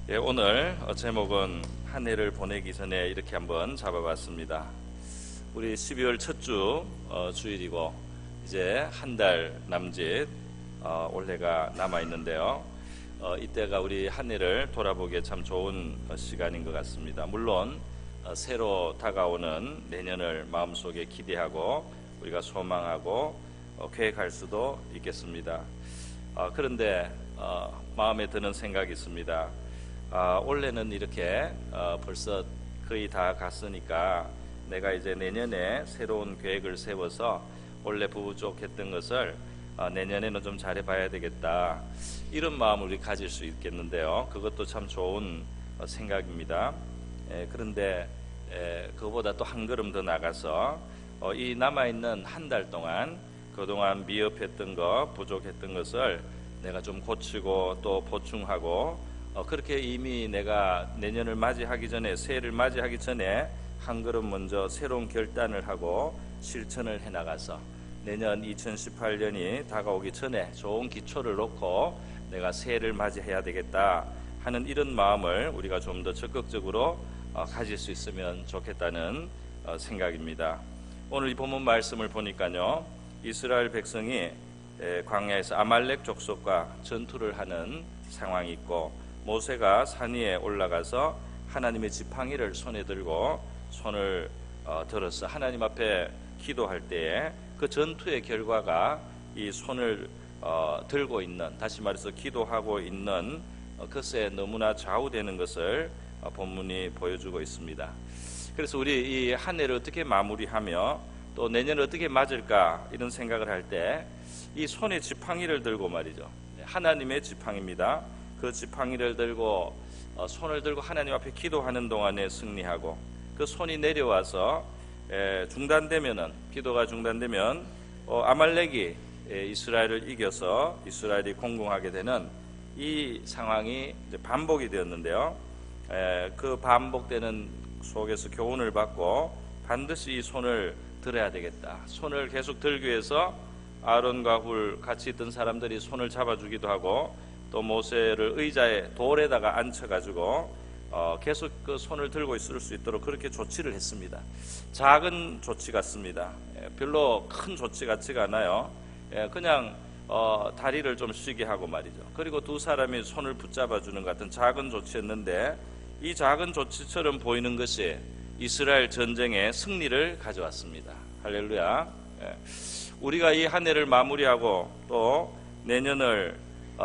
오늘 제목은 한 해를 보내기 전에 이렇게 한번 잡아봤습니다. 우리 12월 첫 주 주일이고 이제 한 달 남짓 올해가 남아 있는데요. 이때가 우리 한 해를 돌아보기에 참 좋은 시간인 것 같습니다. 물론 새로 다가오는 내년을 마음속에 기대하고 우리가 소망하고 계획할 수도 있겠습니다. 그런데 마음에 드는 생각이 있습니다. 올해는 이렇게 벌써 거의 다 갔으니까 내가 이제 내년에 새로운 계획을 세워서 올해 부족했던 것을 내년에는 좀 잘해봐야 되겠다, 이런 마음을 우리 가질 수 있겠는데요. 그것도 참 좋은 생각입니다. 그런데 그거보다 또 한 걸음 더 나가서 이 남아있는 한 달 동안 그동안 미흡했던 것, 부족했던 것을 내가 좀 고치고 또 보충하고 그렇게 이미 내가 내년을 맞이하기 전에, 새해를 맞이하기 전에 한 걸음 먼저 새로운 결단을 하고 실천을 해나가서 내년 2018년이 다가오기 전에 좋은 기초를 놓고 내가 새해를 맞이해야 되겠다 하는 이런 마음을 우리가 좀 더 적극적으로 가질 수 있으면 좋겠다는 생각입니다. 오늘 이 본문 말씀을 보니까요, 이스라엘 백성이 광야에서 아말렉 족속과 전투를 하는 상황이 있고, 모세가 산 위에 올라가서 하나님의 지팡이를 손에 들고 손을 들어서 하나님 앞에 기도할 때에 그 전투의 결과가 이 손을 들고 있는, 다시 말해서 기도하고 있는 것에 너무나 좌우되는 것을 본문이 보여주고 있습니다. 그래서 우리 이 한 해를 어떻게 마무리하며 또 내년을 어떻게 맞을까, 이런 생각을 할 때 이 손에 지팡이를 들고 말이죠, 하나님의 지팡이입니다. 그 지팡이를 들고 손을 들고 하나님 앞에 기도하는 동안에 승리하고, 그 손이 내려와서 중단되면은, 기도가 중단되면 아말렉이 이스라엘을 이겨서 이스라엘이 공공하게 되는 이 상황이 이제 반복이 되었는데요. 그 반복되는 속에서 교훈을 받고 반드시 이 손을 들어야 되겠다. 손을 계속 들기 위해서 아론과 훌 같이 있던 사람들이 손을 잡아주기도 하고, 또 모세를 의자에 돌에다가 앉혀가지고 계속 그 손을 들고 있을 수 있도록 그렇게 조치를 했습니다. 작은 조치 같습니다. 별로 큰 조치 같지가 않아요. 그냥 다리를 좀 쉬게 하고 말이죠. 그리고 두 사람이 손을 붙잡아 주는 것 같은 작은 조치였는데, 이 작은 조치처럼 보이는 것이 이스라엘 전쟁의 승리를 가져왔습니다. 할렐루야. 우리가 이 한 해를 마무리하고 또 내년을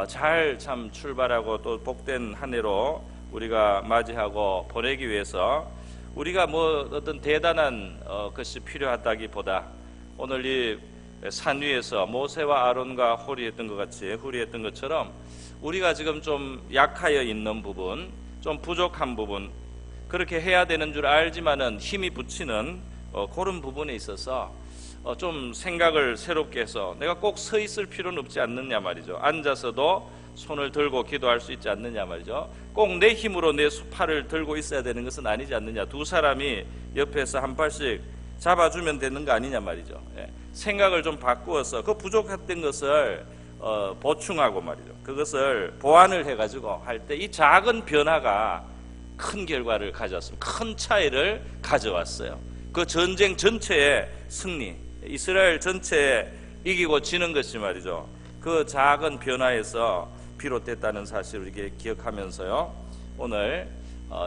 잘 참 출발하고 또 복된 한 해로 우리가 맞이하고 보내기 위해서 우리가 뭐 어떤 대단한 것이 필요하다기보다, 오늘 이 산 위에서 모세와 아론과 홀이 했던 것 같이, 훌이 했던 것처럼 우리가 지금 좀 약하여 있는 부분, 좀 부족한 부분, 그렇게 해야 되는 줄 알지만은 힘이 붙이는 그런 부분에 있어서 좀 생각을 새롭게 해서 내가 꼭 서 있을 필요는 없지 않느냐 말이죠. 앉아서도 손을 들고 기도할 수 있지 않느냐 말이죠. 꼭 내 힘으로 내 팔을 들고 있어야 되는 것은 아니지 않느냐. 두 사람이 옆에서 한 팔씩 잡아주면 되는 거 아니냐 말이죠. 생각을 좀 바꾸어서 그 부족했던 것을 보충하고 말이죠. 그것을 보완을 해가지고 할 때 이 작은 변화가 큰 결과를 가져왔습니다. 큰 차이를 가져왔어요. 그 전쟁 전체의 승리, 이스라엘 전체에 이기고 지는 것이 말이죠, 그 작은 변화에서 비롯됐다는 사실을 이렇게 기억하면서요, 오늘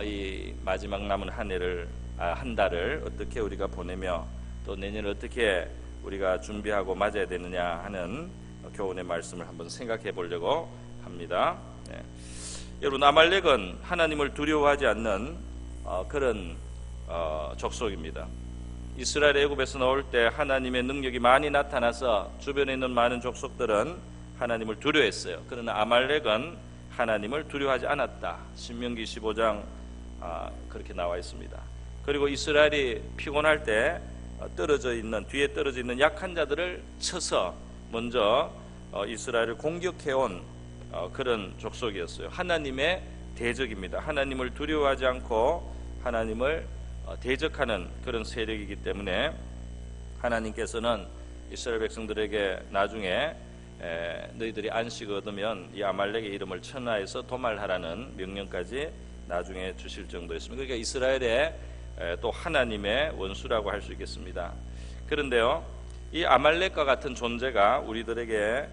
이 마지막 남은 한 달을 어떻게 우리가 보내며 또 내년을 어떻게 우리가 준비하고 맞아야 되느냐 하는 교훈의 말씀을 한번 생각해 보려고 합니다. 여러분, 아말렉은 하나님을 두려워하지 않는 그런 족속입니다. 이스라엘 애굽에서 나올 때 하나님의 능력이 많이 나타나서 주변에 있는 많은 족속들은 하나님을 두려워했어요. 그러나 아말렉은 하나님을 두려워하지 않았다. 신명기 15장 그렇게 나와 있습니다. 그리고 이스라엘이 피곤할 때 뒤에 떨어져 있는 약한 자들을 쳐서 먼저 이스라엘을 공격해온 그런 족속이었어요. 하나님의 대적입니다. 하나님을 두려워하지 않고 하나님을 대적하는 그런 세력이기 때문에 하나님께서는 이스라엘 백성들에게 나중에 너희들이 안식을 얻으면 이 아말렉의 이름을 천하에서 도말하라는 명령까지 나중에 주실 정도였습니다. 그러니까 이스라엘의 또 하나님의 원수라고 할 수 있겠습니다. 그런데요, 이 아말렉과 같은 존재가 우리들에게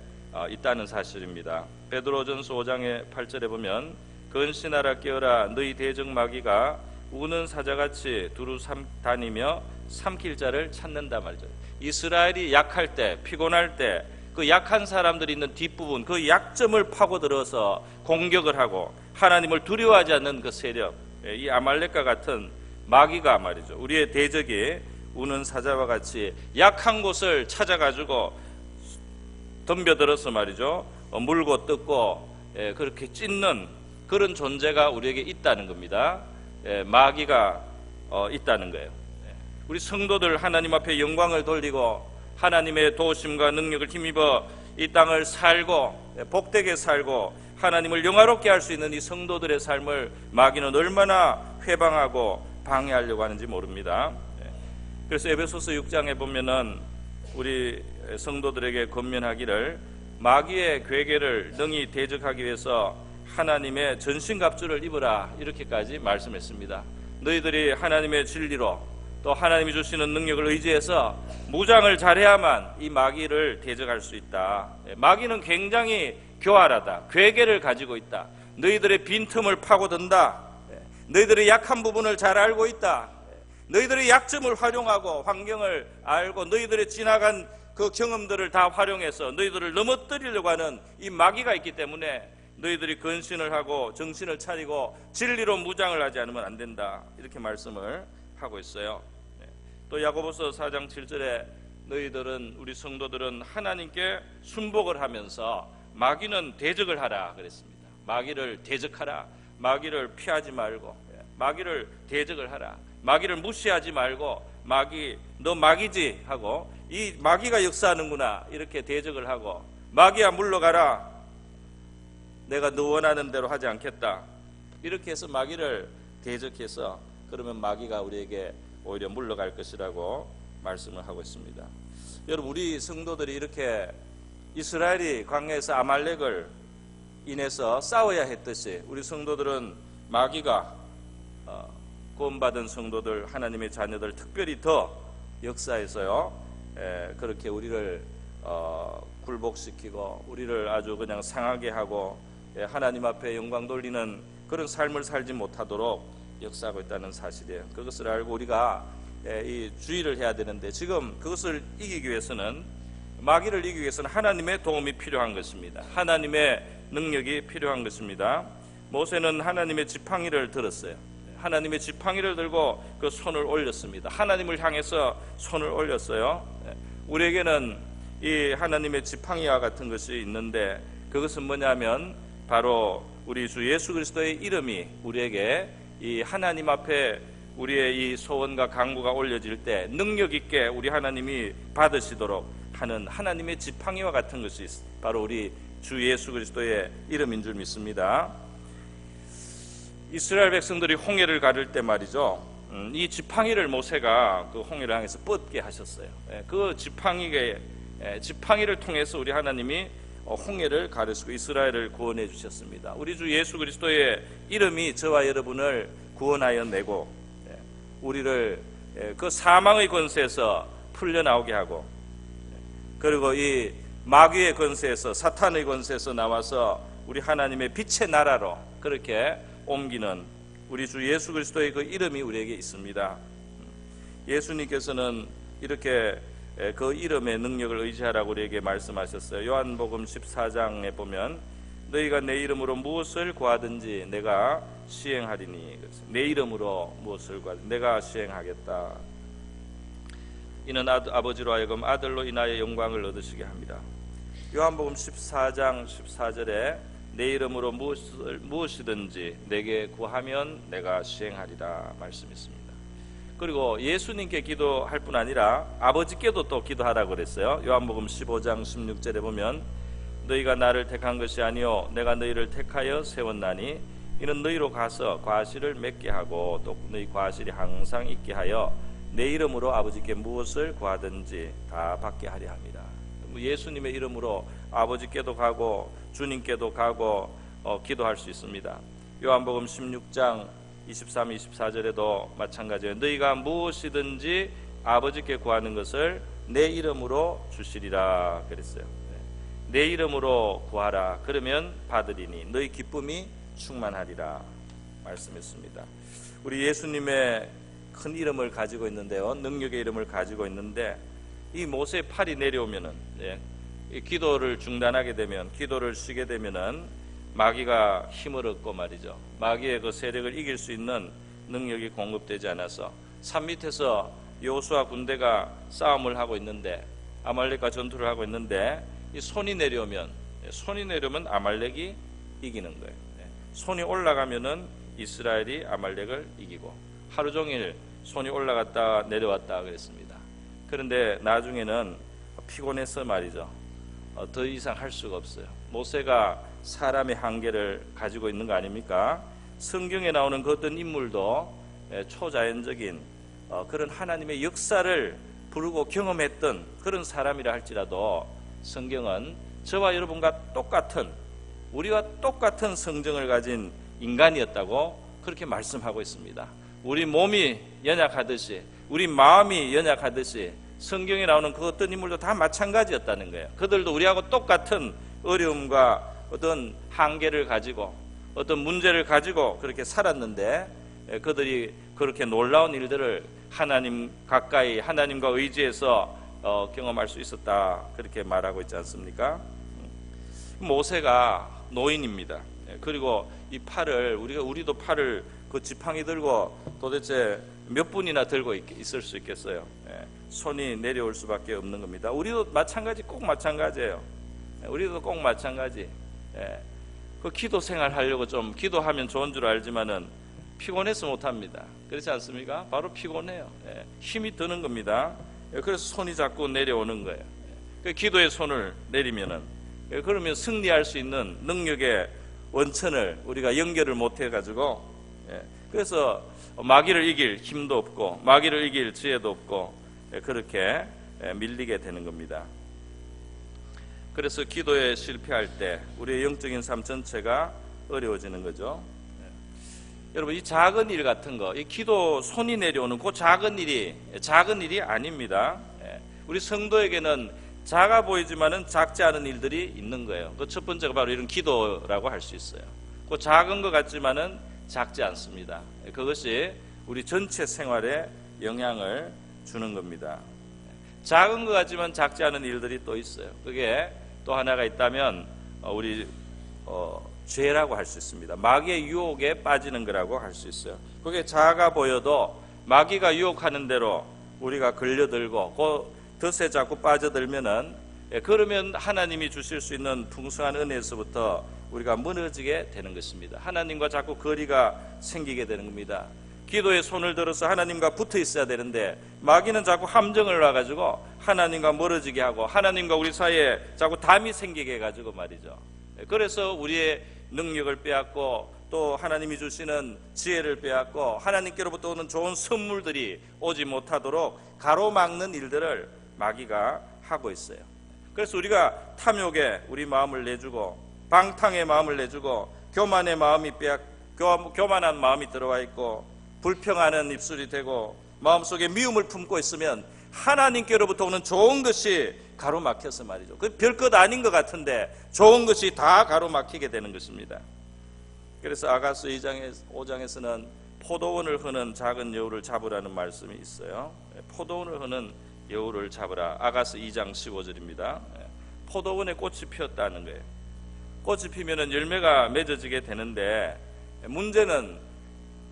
있다는 사실입니다. 베드로전서 5장의 8절에 보면 근신하라 깨어라 너희 대적 마귀가 우는 사자같이 두루 다니며 삼킬 자를 찾는다 말이죠. 이스라엘이 약할 때, 피곤할 때 그 약한 사람들이 있는 뒷부분, 그 약점을 파고들어서 공격을 하고 하나님을 두려워하지 않는 그 세력, 이 아말렉과 같은 마귀가 말이죠, 우리의 대적이 우는 사자와 같이 약한 곳을 찾아가지고 덤벼들어서 말이죠, 물고 뜯고 그렇게 찢는 그런 존재가 우리에게 있다는 겁니다. 마귀가 있다는 거예요. 우리 성도들 하나님 앞에 영광을 돌리고 하나님의 도우심과 능력을 힘입어 이 땅을 살고 복되게 살고 하나님을 영화롭게 할 수 있는 이 성도들의 삶을 마귀는 얼마나 회방하고 방해하려고 하는지 모릅니다. 그래서 에베소서 6장에 보면은 우리 성도들에게 권면하기를 마귀의 괴계를 능히 대적하기 위해서 하나님의 전신갑주를 입으라, 이렇게까지 말씀했습니다. 너희들이 하나님의 진리로 또 하나님이 주시는 능력을 의지해서 무장을 잘해야만 이 마귀를 대적할 수 있다. 마귀는 굉장히 교활하다. 괴계를 가지고 있다. 너희들의 빈틈을 파고든다. 너희들의 약한 부분을 잘 알고 있다. 너희들의 약점을 활용하고 환경을 알고 너희들의 지나간 그 경험들을 다 활용해서 너희들을 넘어뜨리려고 하는 이 마귀가 있기 때문에 너희들이 근신을 하고 정신을 차리고 진리로 무장을 하지 않으면 안 된다, 이렇게 말씀을 하고 있어요. 또 야고보서 4장 7절에 너희들은, 우리 성도들은 하나님께 순복을 하면서 마귀는 대적을 하라 그랬습니다. 마귀를 대적하라. 마귀를 피하지 말고 마귀를 대적을 하라. 마귀를 무시하지 말고 마귀, 너 마귀지 하고, 이 마귀가 역사하는구나 이렇게 대적을 하고, 마귀야 물러가라, 내가 너 원하는 대로 하지 않겠다, 이렇게 해서 마귀를 대적해서, 그러면 마귀가 우리에게 오히려 물러갈 것이라고 말씀을 하고 있습니다. 여러분, 우리 성도들이 이렇게 이스라엘이 광야에서 아말렉을 인해서 싸워야 했듯이 우리 성도들은 마귀가 구원받은 성도들, 하나님의 자녀들 특별히 더 역사에서요, 그렇게 우리를 굴복시키고 우리를 아주 그냥 상하게 하고 하나님 앞에 영광 돌리는 그런 삶을 살지 못하도록 역사하고 있다는 사실이에요. 그것을 알고 우리가 이 주의를 해야 되는데, 지금 그것을 이기기 위해서는, 마귀를 이기기 위해서는 하나님의 도움이 필요한 것입니다. 하나님의 능력이 필요한 것입니다. 모세는 하나님의 지팡이를 들었어요. 하나님의 지팡이를 들고 그 손을 올렸습니다. 하나님을 향해서 손을 올렸어요. 우리에게는 이 하나님의 지팡이와 같은 것이 있는데, 그것은 뭐냐면 바로 우리 주 예수 그리스도의 이름이 우리에게 이 하나님 앞에 우리의 이 소원과 간구가 올려질 때 능력 있게 우리 하나님이 받으시도록 하는 하나님의 지팡이와 같은 것이 바로 우리 주 예수 그리스도의 이름인 줄 믿습니다. 이스라엘 백성들이 홍해를 가를 때 말이죠, 이 지팡이를 모세가 그 홍해를 향해서 뻗게 하셨어요. 그 지팡이를 통해서 우리 하나님이 홍해를 가르시고 이스라엘을 구원해 주셨습니다. 우리 주 예수 그리스도의 이름이 저와 여러분을 구원하여 내고 우리를 그 사망의 권세에서 풀려나오게 하고, 그리고 이 마귀의 권세에서, 사탄의 권세에서 나와서 우리 하나님의 빛의 나라로 그렇게 옮기는 우리 주 예수 그리스도의 그 이름이 우리에게 있습니다. 예수님께서는 이렇게 그 이름의 능력을 의지하라고 우리에게 말씀하셨어요. 요한복음 14장에 보면 너희가 내 이름으로 무엇을 구하든지 내가 시행하리니, 내 이름으로 무엇을 구하든지 내가 시행하겠다. 이는 아버지로 하여금 아들로 인하여 영광을 얻으시게 합니다. 요한복음 14장 14절에 내 이름으로 무엇이든지 내게 구하면 내가 시행하리라 말씀했습니다. 그리고 예수님께 기도할 뿐 아니라 아버지께도 또 기도하라고 그랬어요. 요한복음 15장 16절에 보면 너희가 나를 택한 것이 아니요 내가 너희를 택하여 세웠나니 이는 너희로 가서 과실을 맺게 하고 또 너희 과실이 항상 있게 하여 내 이름으로 아버지께 무엇을 구하든지 다 받게 하려 합니다. 예수님의 이름으로 아버지께도 가고 주님께도 가고 기도할 수 있습니다. 요한복음 16장 23, 24절에도 마찬가지예요. 너희가 무엇이든지 아버지께 구하는 것을 내 이름으로 주시리라 그랬어요. 내 이름으로 구하라. 그러면 받으리니 너희 기쁨이 충만하리라 말씀했습니다. 우리 예수님의 큰 이름을 가지고 있는데요, 능력의 이름을 가지고 있는데, 이 모세의 팔이 내려오면은, 이 기도를 중단하게 되면, 기도를 쉬게 되면은 마귀가 힘을 얻고 말이죠, 마귀의 그 세력을 이길 수 있는 능력이 공급되지 않아서 산 밑에서 여호수아 군대가 싸움을 하고 있는데, 아말렉과 전투를 하고 있는데, 이 손이 내려오면 아말렉이 이기는 거예요. 손이 올라가면은 이스라엘이 아말렉을 이기고, 하루 종일 손이 올라갔다 내려왔다 그랬습니다. 그런데 나중에는 피곤해서 말이죠, 더 이상 할 수가 없어요. 모세가 사람의 한계를 가지고 있는 거 아닙니까? 성경에 나오는 그 어떤 인물도 초자연적인 그런 하나님의 역사를 부르고 경험했던 그런 사람이라 할지라도, 성경은 저와 여러분과 똑같은, 우리와 똑같은 성정을 가진 인간이었다고 그렇게 말씀하고 있습니다. 우리 몸이 연약하듯이, 우리 마음이 연약하듯이 성경에 나오는 그 어떤 인물도 다 마찬가지였다는 거예요. 그들도 우리하고 똑같은 어려움과 어떤 한계를 가지고, 어떤 문제를 가지고 그렇게 살았는데, 그들이 그렇게 놀라운 일들을 하나님 가까이, 하나님과 의지해서 경험할 수 있었다 그렇게 말하고 있지 않습니까? 모세가 노인입니다. 그리고 이 팔을, 우리도 팔을 그 지팡이 들고 도대체 몇 분이나 들고 있을 수 있겠어요? 손이 내려올 수밖에 없는 겁니다. 우리도 마찬가지, 꼭 마찬가지예요. 우리도 꼭 마찬가지. 그 기도 생활 하려고 좀 기도하면 좋은 줄 알지만은 피곤해서 못합니다. 그렇지 않습니까? 바로 피곤해요. 힘이 드는 겁니다. 그래서 손이 자꾸 내려오는 거예요. 그 기도의 손을 내리면은, 그러면 승리할 수 있는 능력의 원천을 우리가 연결을 못 해가지고, 그래서 마귀를 이길 힘도 없고 마귀를 이길 지혜도 없고 그렇게 밀리게 되는 겁니다. 그래서 기도에 실패할 때 우리의 영적인 삶 전체가 어려워지는 거죠. 여러분, 이 작은 일 같은 거, 이 기도 손이 내려오는 그 작은 일이 아닙니다. 우리 성도에게는 작아 보이지만은 작지 않은 일들이 있는 거예요. 그 첫 번째가 바로 이런 기도라고 할 수 있어요. 그 작은 것 같지만은 작지 않습니다. 그것이 우리 전체 생활에 영향을 주는 겁니다. 작은 것 같지만 작지 않은 일들이 또 있어요. 그게 또 하나가 있다면 우리 죄라고 할 수 있습니다. 마귀의 유혹에 빠지는 거라고 할 수 있어요. 그게 작아 보여도 마귀가 유혹하는 대로 우리가 걸려들고 그 덫에 자꾸 빠져들면은, 그러면 하나님이 주실 수 있는 풍성한 은혜에서부터 우리가 무너지게 되는 것입니다. 하나님과 자꾸 거리가 생기게 되는 겁니다. 기도에 손을 들어서 하나님과 붙어 있어야 되는데 마귀는 자꾸 함정을 놔가지고 하나님과 멀어지게 하고 하나님과 우리 사이에 자꾸 담이 생기게 해가지고 말이죠. 그래서 우리의 능력을 빼앗고 또 하나님이 주시는 지혜를 빼앗고 하나님께로부터 오는 좋은 선물들이 오지 못하도록 가로막는 일들을 마귀가 하고 있어요. 그래서 우리가 탐욕에 우리 마음을 내주고 방탕의 마음을 내주고 교만의 마음이 교만한 마음이 들어와 있고 불평하는 입술이 되고 마음속에 미움을 품고 있으면 하나님께로부터 오는 좋은 것이 가로막혀서 말이죠. 그 별것 아닌 것 같은데 좋은 것이 다 가로막히게 되는 것입니다. 그래서 아가서 5장에서는 포도원을 흐는 작은 여우를 잡으라는 말씀이 있어요. 포도원을 흐는 여우를 잡으라. 아가서 2장 15절입니다. 포도원에 꽃이 피었다는 거예요. 꽃이 피면은 열매가 맺어지게 되는데, 문제는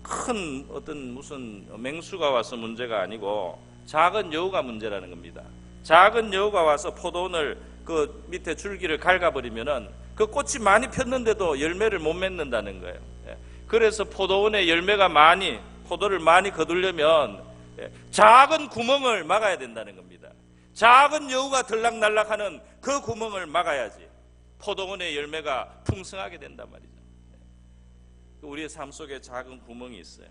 큰 어떤 무슨 맹수가 와서 문제가 아니고 작은 여우가 문제라는 겁니다. 작은 여우가 와서 포도원을 그 밑에 줄기를 갉아버리면은 그 꽃이 많이 폈는데도 열매를 못 맺는다는 거예요. 그래서 포도원에 포도를 많이 거두려면 작은 구멍을 막아야 된다는 겁니다. 작은 여우가 들락날락하는 그 구멍을 막아야지 포도원의 열매가 풍성하게 된단 말이죠. 우리의 삶 속에 작은 구멍이 있어요.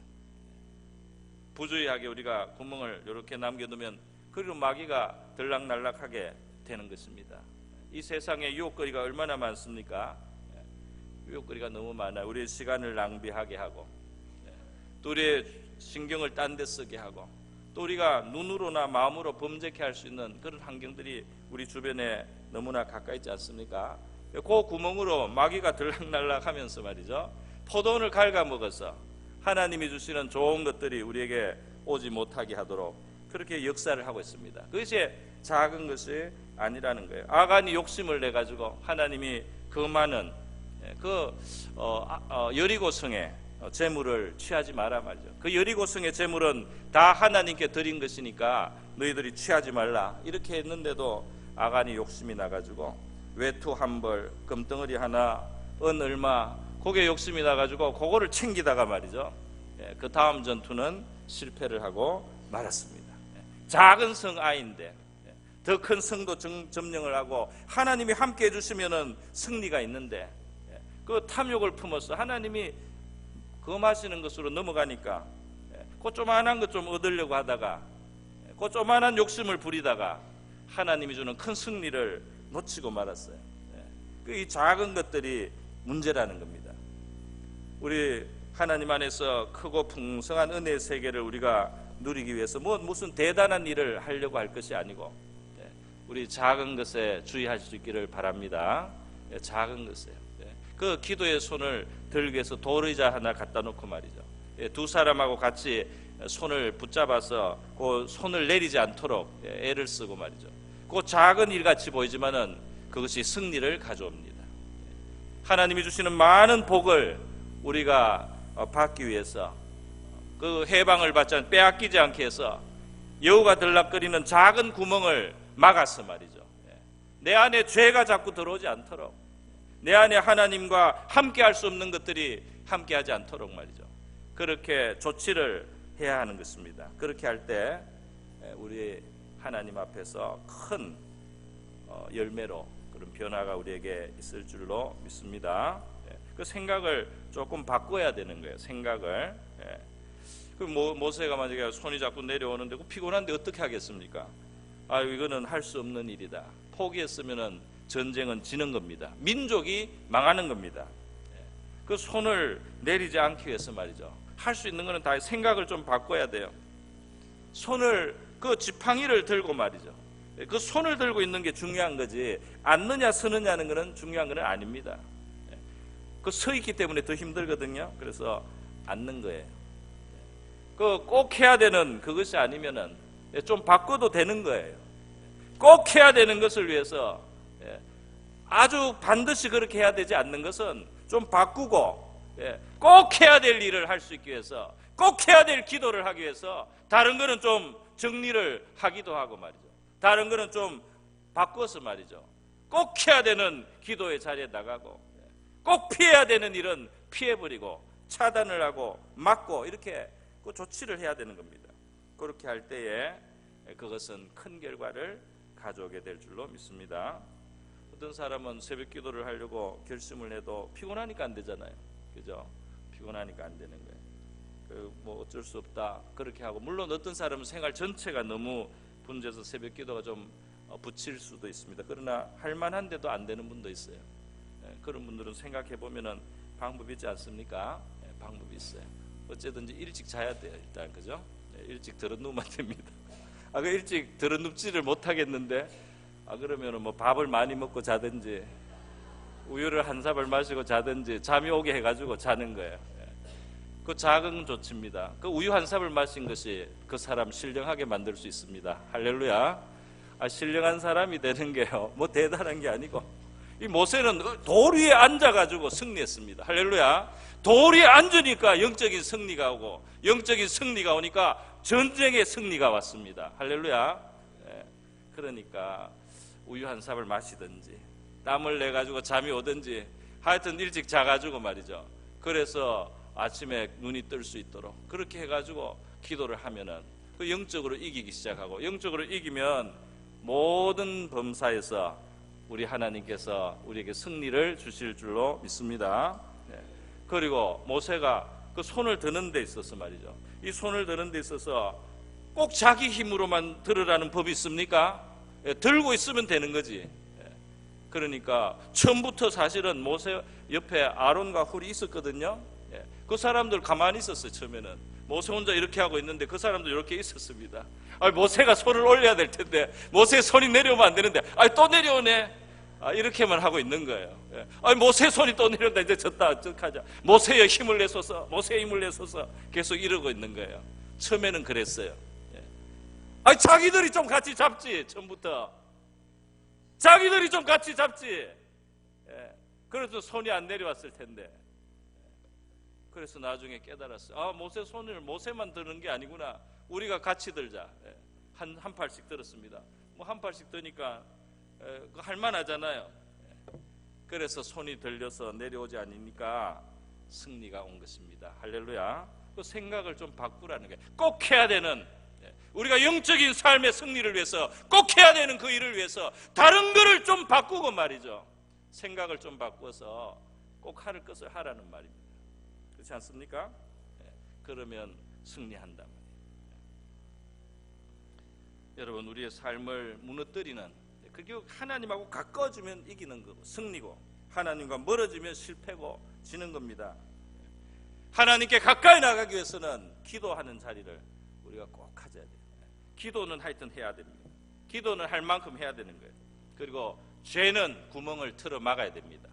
부주의하게 우리가 구멍을 이렇게 남겨두면 그리고 마귀가 들락날락하게 되는 것입니다. 이 세상에 유혹거리가 얼마나 많습니까? 유혹거리가 너무 많아요. 우리의 시간을 낭비하게 하고, 또 우리의 신경을 딴 데 쓰게 하고, 또 우리가 눈으로나 마음으로 범죄케 할 수 있는 그런 환경들이 우리 주변에 너무나 가까이 있지 않습니까? 그 구멍으로 마귀가 들락날락 하면서 말이죠, 포도원을 갉아먹어서 하나님이 주시는 좋은 것들이 우리에게 오지 못하게 하도록 그렇게 역사를 하고 있습니다. 그것이 작은 것이 아니라는 거예요. 아간이 욕심을 내 가지고 하나님이 그 많은 여리고성의 재물을 취하지 마라 말이죠. 그 여리고성의 재물은 다 하나님께 드린 것이니까 너희들이 취하지 말라 이렇게 했는데도 아간이 욕심이 나가지고 외투 한 벌, 금덩어리 하나, 은 얼마, 그게 욕심이 나가지고 그거를 챙기다가 말이죠, 그 다음 전투는 실패를 하고 말았습니다. 작은 성 아인데 더 큰 성도 점령을 하고 하나님이 함께 해주시면은 승리가 있는데 그 탐욕을 품어서 하나님이 금하시는 것으로 넘어가니까 그 조만한 것 좀 얻으려고 하다가 그 조만한 욕심을 부리다가 하나님이 주는 큰 승리를 놓치고 말았어요. 이 작은 것들이 문제라는 겁니다. 우리 하나님 안에서 크고 풍성한 은혜의 세계를 우리가 누리기 위해서 무슨 대단한 일을 하려고 할 것이 아니고 우리 작은 것에 주의할 수 있기를 바랍니다. 작은 것에 그 기도의 손을 들기 위해서 돌의자 하나 갖다 놓고 말이죠, 두 사람하고 같이 손을 붙잡아서 그 손을 내리지 않도록 애를 쓰고 말이죠. 그 작은 일같이 보이지만은 그것이 승리를 가져옵니다. 하나님이 주시는 많은 복을 우리가 받기 위해서 그 해방을 받지 않고 빼앗기지 않게 해서 여우가 들락거리는 작은 구멍을 막아서 말이죠, 내 안에 죄가 자꾸 들어오지 않도록, 내 안에 하나님과 함께 할 수 없는 것들이 함께 하지 않도록 말이죠, 그렇게 조치를 해야 하는 것입니다. 그렇게 할 때 우리 하나님 앞에서 큰 열매로 그런 변화가 우리에게 있을 줄로 믿습니다. 그 생각을 조금 바꿔야 되는 거예요. 생각을. 그 모세가 만약에 손이 자꾸 내려오는데 피곤한데 어떻게 하겠습니까? 이거는 할 수 없는 일이다. 포기했으면은 전쟁은 지는 겁니다. 민족이 망하는 겁니다. 그 손을 내리지 않기 위해서 말이죠, 할 수 있는 거는 다 생각을 좀 바꿔야 돼요. 손을 그 지팡이를 들고 말이죠, 그 손을 들고 있는 게 중요한 거지 앉느냐 서느냐는 거는 중요한 거는 아닙니다. 그 서 있기 때문에 더 힘들거든요. 그래서 앉는 거예요. 그 꼭 해야 되는 그것이 아니면은 좀 바꿔도 되는 거예요. 꼭 해야 되는 것을 위해서 아주 반드시 그렇게 해야 되지 않는 것은 좀 바꾸고, 꼭 해야 될 일을 할 수 있기 위해서, 꼭 해야 될 기도를 하기 위해서 다른 거는 좀 정리를 하기도 하고 말이죠, 다른 거는 좀 바꿔서 말이죠, 꼭 해야 되는 기도의 자리에 나가고 꼭 피해야 되는 일은 피해버리고 차단을 하고 막고 이렇게 그 조치를 해야 되는 겁니다. 그렇게 할 때에 그것은 큰 결과를 가져오게 될 줄로 믿습니다. 어떤 사람은 새벽 기도를 하려고 결심을 해도 피곤하니까 안 되잖아요. 그죠? 피곤하니까 안 되는 거예요. 뭐 어쩔 수 없다 그렇게 하고, 물론 어떤 사람은 생활 전체가 너무 분주해서 새벽 기도가 좀 붙일 수도 있습니다. 그러나 할 만한데도 안 되는 분도 있어요. 그런 분들은 생각해 보면은 방법이 있지 않습니까? 방법이 있어요. 어쨌든지 일찍 자야 돼요. 일단 그죠? 일찍 들어누우면 됩니다. 그 일찍 들어눕지를 못하겠는데 그러면은 뭐 밥을 많이 먹고 자든지 우유를 한 사발 마시고 자든지 잠이 오게 해가지고 자는 거예요. 그 작은 조치입니다. 그 우유 한 사발 마신 것이 그 사람 신령하게 만들 수 있습니다. 할렐루야. 신령한 사람이 되는 게요, 뭐 대단한 게 아니고, 이 모세는 돌 위에 앉아가지고 승리했습니다. 할렐루야. 돌 위에 앉으니까 영적인 승리가 오고, 영적인 승리가 오니까 전쟁의 승리가 왔습니다. 할렐루야. 그러니까 우유 한 삽을 마시든지 땀을 내가지고 잠이 오든지 하여튼 일찍 자가지고 말이죠, 그래서 아침에 눈이 뜰 수 있도록 그렇게 해가지고 기도를 하면은 그 영적으로 이기기 시작하고, 영적으로 이기면 모든 범사에서 우리 하나님께서 우리에게 승리를 주실 줄로 믿습니다. 그리고 모세가 그 손을 드는 데 있어서 말이죠, 이 손을 드는 데 있어서 꼭 자기 힘으로만 들으라는 법이 있습니까? 들고 있으면 되는 거지. 그러니까 처음부터 사실은 모세 옆에 아론과 훌이 있었거든요. 예. 그 사람들 가만히 있었어요. 처음에는 모세 혼자 이렇게 하고 있는데 그 사람도 이렇게 있었습니다. 모세가 손을 올려야 될 텐데 모세의 손이 내려오면 안 되는데 또 내려오네. 이렇게만 하고 있는 거예요. 예. 모세 손이 또 내려온다. 이제 졌다 어떡하자. 모세의 힘을 내소서, 모세의 힘을 내소서 계속 이러고 있는 거예요. 처음에는 그랬어요. 예. 자기들이 좀 같이 잡지. 처음부터 자기들이 좀 같이 잡지. 예. 그래서 손이 안 내려왔을 텐데. 그래서 나중에 깨달았어요. 모세 손을 모세만 드는 게 아니구나. 우리가 같이 들자. 예. 한 팔씩 들었습니다. 한 팔씩 드니까 할만하잖아요. 예. 그래서 손이 들려서 내려오지 않으니까 승리가 온 것입니다. 할렐루야. 그 생각을 좀 바꾸라는 거예요. 꼭 해야 되는, 우리가 영적인 삶의 승리를 위해서 꼭 해야 되는 그 일을 위해서 다른 거를 좀 바꾸고 말이죠. 생각을 좀 바꿔서 꼭 할 것을 하라는 말입니다. 그렇지 않습니까? 그러면 승리한단 말이에요. 여러분, 우리의 삶을 무너뜨리는, 그게 하나님하고 가까워지면 이기는 거고 승리고, 하나님과 멀어지면 실패고 지는 겁니다. 하나님께 가까이 나가기 위해서는 기도하는 자리를 우리가 꼭 가져야 돼요. 기도는 하여튼 해야 됩니다. 기도는 할 만큼 해야 되는 거예요. 그리고 죄는 구멍을 틀어 막아야 됩니다.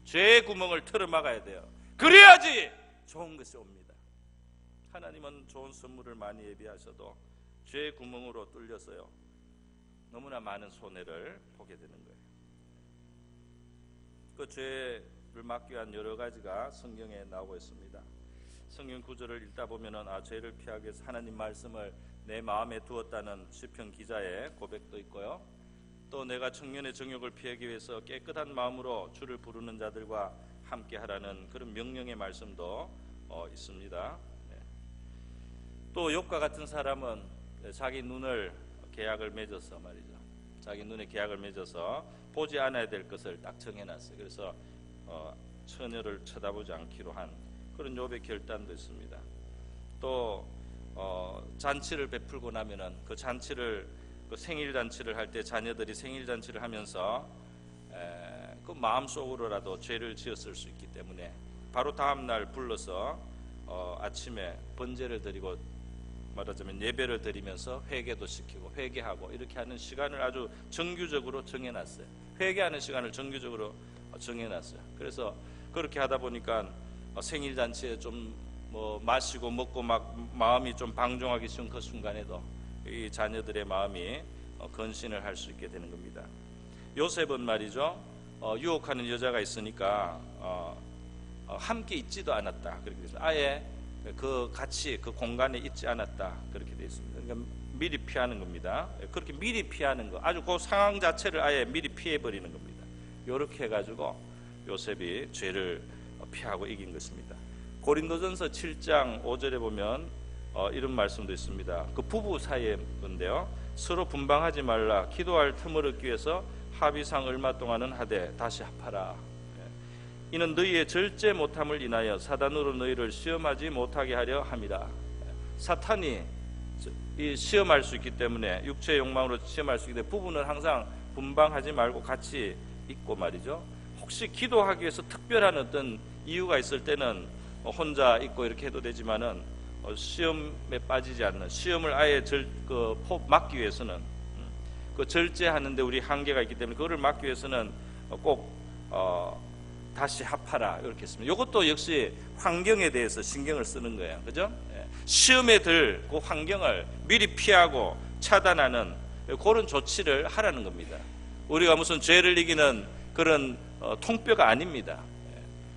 죄의 구멍을 틀어 막아야 돼요. 그래야지 좋은 것이 옵니다. 하나님은 좋은 선물을 많이 예비하셔도 죄의 구멍으로 뚫려서요, 너무나 많은 손해를 보게 되는 거예요. 그 죄를 막기 위한 여러 가지가 성경에 나오고 있습니다. 성경 구절을 읽다 보면은 죄를 피하기 위해서 하나님 말씀을 내 마음에 두었다는 시편 기자의 고백도 있고요. 또 내가 청년의 정욕을 피하기 위해서 깨끗한 마음으로 주를 부르는 자들과 함께 하라는 그런 명령의 말씀도 있습니다. 또 욥과 같은 사람은 자기 눈을 계약을 맺어서 말이죠. 자기 눈에 계약을 맺어서 보지 않아야 될 것을 딱 정해놨어요. 그래서 처녀를 쳐다보지 않기로 한 그런 욥의 결단도 있습니다. 또 잔치를 베풀고 나면은 그 잔치를, 그 생일 잔치를 할 때 자녀들이 생일 잔치를 하면서 그 마음속으로라도 죄를 지었을 수 있기 때문에 바로 다음 날 불러서 아침에 번제를 드리고 말하자면 예배를 드리면서 회개도 시키고 회개하고 이렇게 하는 시간을 아주 정규적으로 정해놨어요. 회개하는 시간을 정규적으로 정해놨어요. 그래서 그렇게 하다 보니까 생일 잔치에 좀 마시고 먹고 막 마음이 좀 방종하기 쉬운 그 순간에도 이 자녀들의 마음이 건신을 할 수 있게 되는 겁니다. 요셉은 말이죠, 유혹하는 여자가 있으니까 함께 있지도 않았다. 그렇게 되어 있습니다. 아예 그 같이 그 공간에 있지 않았다. 그렇게 되어 있습니다. 그러니까 미리 피하는 겁니다. 그렇게 미리 피하는 거, 아주 그 상황 자체를 아예 미리 피해 버리는 겁니다. 이렇게 해가지고 요셉이 죄를 피하고 이긴 것입니다. 고린도전서 7장 5절에 보면 이런 말씀도 있습니다. 그 부부 사이의 건데요, 서로 분방하지 말라. 기도할 틈을 얻기 위해서 합의상 얼마 동안은 하되 다시 합하라. 이는 너희의 절제 못함을 인하여 사단으로 너희를 시험하지 못하게 하려 함이라. 사탄이 시험할 수 있기 때문에, 육체의 욕망으로 시험할 수 있기 때문에 부부는 항상 분방하지 말고 같이 있고 말이죠. 혹시 기도하기 위해서 특별한 어떤 이유가 있을 때는 혼자 있고 이렇게 해도 되지만은 시험에 빠지지 않는, 시험을 아예 막기 위해서는 그 절제하는데 우리 한계가 있기 때문에 그거를 막기 위해서는 꼭 다시 합하라 이렇게 했습니다. 이것도 역시 환경에 대해서 신경을 쓰는 거예요. 그죠? 시험에 들 그 환경을 미리 피하고 차단하는 그런 조치를 하라는 겁니다. 우리가 무슨 죄를 이기는 그런 통뼈가 아닙니다.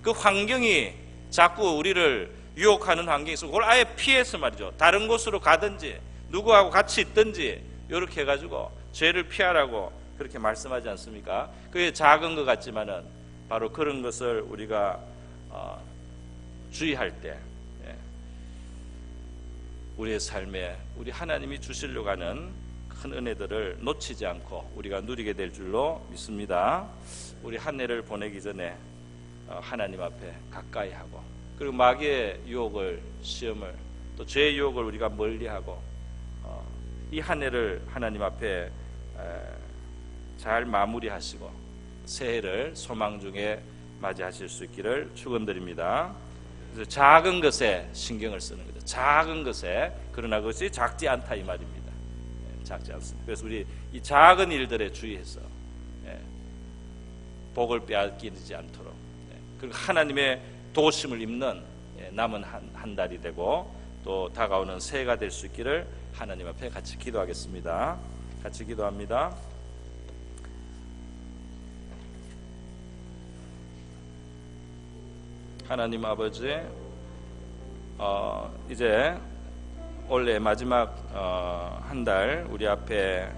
그 환경이 자꾸 우리를 유혹하는 환경이 있으면 그걸 아예 피해서 말이죠, 다른 곳으로 가든지 누구하고 같이 있든지 이렇게 해가지고 죄를 피하라고 그렇게 말씀하지 않습니까? 그게 작은 것 같지만은 바로 그런 것을 우리가 주의할 때 우리의 삶에 우리 하나님이 주시려고 하는 큰 은혜들을 놓치지 않고 우리가 누리게 될 줄로 믿습니다. 우리 한 해를 보내기 전에 하나님 앞에 가까이 하고, 그리고 마귀의 유혹을, 시험을, 또 죄의 유혹을 우리가 멀리하고 이 한 해를 하나님 앞에 잘 마무리하시고 새해를 소망 중에 맞이하실 수 있기를 축원드립니다. 그래서 작은 것에 신경을 쓰는 거죠. 작은 것에, 그러나 그것이 작지 않다 이 말입니다. 작지 않습니다. 그래서 우리 이 작은 일들에 주의해서 복을 빼앗기지 않도록, 그리고 하나님의 도우심을 입는 남은 한 달이 되고 또 다가오는 새해가 될 수 있기를 하나님 앞에 같이 기도하겠습니다. 같이 기도합니다. 하나님 아버지, 이제 올해 마지막 한 달 우리 앞에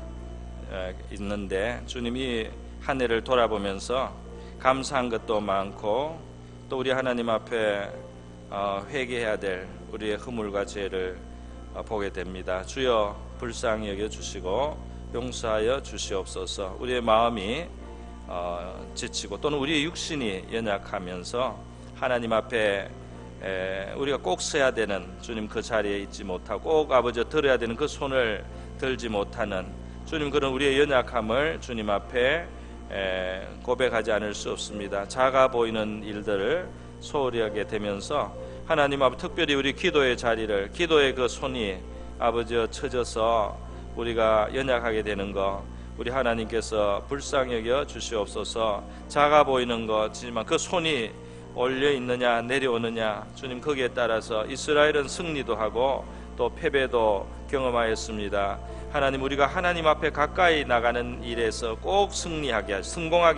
있는데 주님이 한 해를 돌아보면서 감사한 것도 많고 또 우리 하나님 앞에 회개해야 될 우리의 허물과 죄를 보게 됩니다. 주여 불쌍히 여겨주시고 용서하여 주시옵소서. 우리의 마음이 지치고 또는 우리의 육신이 연약하면서 하나님 앞에 우리가 꼭 서야 되는 주님 그 자리에 있지 못하고 꼭 아버지 들어야 되는 그 손을 들지 못하는 주님 그런 우리의 연약함을 주님 앞에 고백하지 않을 수 없습니다. 작아 보이는 일들을 소홀히 하게 되면서 하나님 앞에 특별히 우리 기도의 자리를, 기도의 그 손이 아버지여 처져서 우리가 연약하게 되는 것 우리 하나님께서 불쌍히 여겨 주시옵소서. 작아 보이는 것이지만 그 손이 올려 있느냐 내려오느냐 주님 거기에 따라서 이스라엘은 승리도 하고 또 패배도 경험하였습니다. 하나님 우리가 하나님 앞에 가까이 나가는 일에서 꼭 성공하게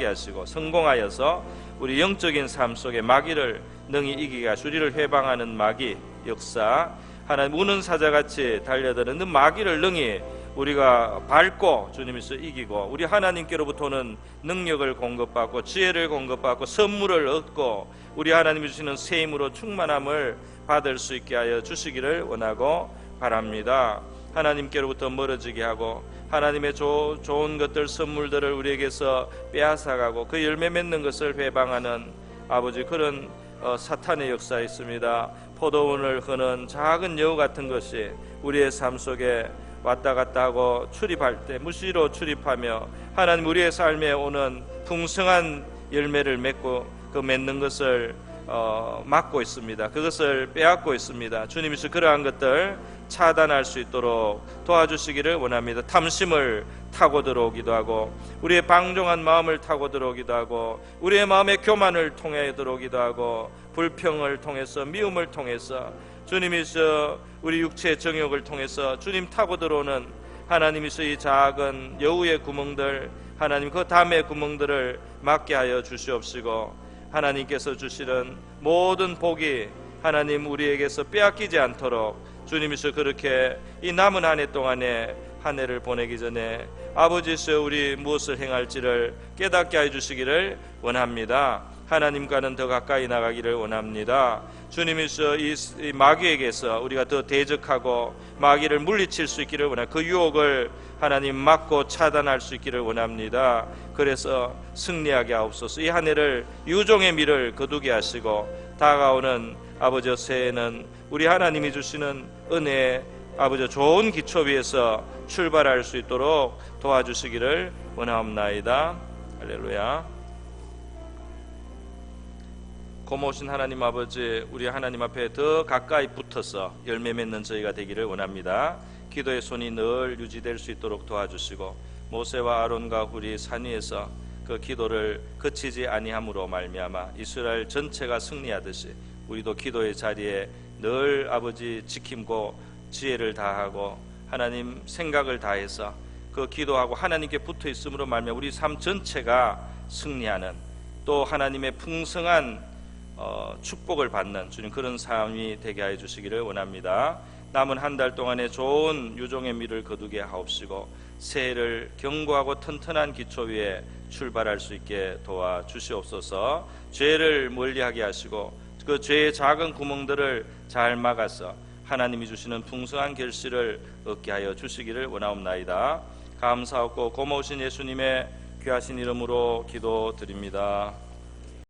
하시고 성공하여서 우리 영적인 삶 속에 마귀를 능히 이기게 하시고 우리를 회방하는 마귀 역사, 하나님 우는 사자같이 달려드는 마귀를 능히 우리가 밟고 주님께서 이기고 우리 하나님께로부터는 능력을 공급받고 지혜를 공급받고 선물을 얻고 우리 하나님이 주시는 새 힘으로 충만함을 받을 수 있게 하여 주시기를 원하고 바랍니다. 하나님께로부터 멀어지게 하고 하나님의 좋은 것들 선물들을 우리에게서 빼앗아가고 그 열매 맺는 것을 회방하는 아버지 그런 사탄의 역사에 있습니다. 포도원을 흐는 작은 여우 같은 것이 우리의 삶 속에 왔다 갔다 하고 출입할 때 무시로 출입하며 하나님 우리의 삶에 오는 풍성한 열매를 맺고 그 맺는 것을 막고 있습니다. 그것을 빼앗고 있습니다. 주님께서 그러한 것들 차단할 수 있도록 도와주시기를 원합니다. 탐심을 타고 들어오기도 하고 우리의 방종한 마음을 타고 들어오기도 하고 우리의 마음의 교만을 통해 들어오기도 하고 불평을 통해서 미움을 통해서 주님이서 우리 육체의 정욕을 통해서 주님 타고 들어오는 하나님이서 이 작은 여우의 구멍들 하나님 그 담의 구멍들을 막게 하여 주시옵시고 하나님께서 주시는 모든 복이 하나님 우리에게서 빼앗기지 않도록 주님이서 그렇게 이 남은 한 해 동안에 한 해를 보내기 전에 아버지께서 우리 무엇을 행할지를 깨닫게 해주시기를 원합니다. 하나님과는 더 가까이 나가기를 원합니다. 주님이서 이 마귀에게서 우리가 더 대적하고 마귀를 물리칠 수 있기를 원합니다. 그 유혹을 하나님 막고 차단할 수 있기를 원합니다. 그래서 승리하게 하옵소서. 이 한 해를 유종의 미를 거두게 하시고 다가오는 아버지 새해는 우리 하나님이 주시는 은혜의 아버지 좋은 기초 위에서 출발할 수 있도록 도와주시기를 원하옵나이다. 할렐루야. 고모신 하나님 아버지 우리 하나님 앞에 더 가까이 붙어서 열매 맺는 저희가 되기를 원합니다. 기도의 손이 늘 유지될 수 있도록 도와주시고 모세와 아론과 훌이 산 위에서 그 기도를 그치지 아니함으로 말미암아 이스라엘 전체가 승리하듯이 우리도 기도의 자리에 늘 아버지 지킴고 지혜를 다하고 하나님 생각을 다해서 그 기도하고 하나님께 붙어 있음으로 말미암아 우리 삶 전체가 승리하는 또 하나님의 풍성한 축복을 받는 주님 그런 삶이 되게 하여 주시기를 원합니다. 남은 한 달 동안에 좋은 유종의 미를 거두게 하옵시고 새해를 견고하고 튼튼한 기초 위에 출발할 수 있게 도와주시옵소서. 죄를 멀리하게 하시고 그 죄의 작은 구멍들을 잘 막아서 하나님이 주시는 풍성한 결실을 얻게 하여 주시기를 원하옵나이다. 감사하고 고마우신 예수님의 귀하신 이름으로 기도드립니다.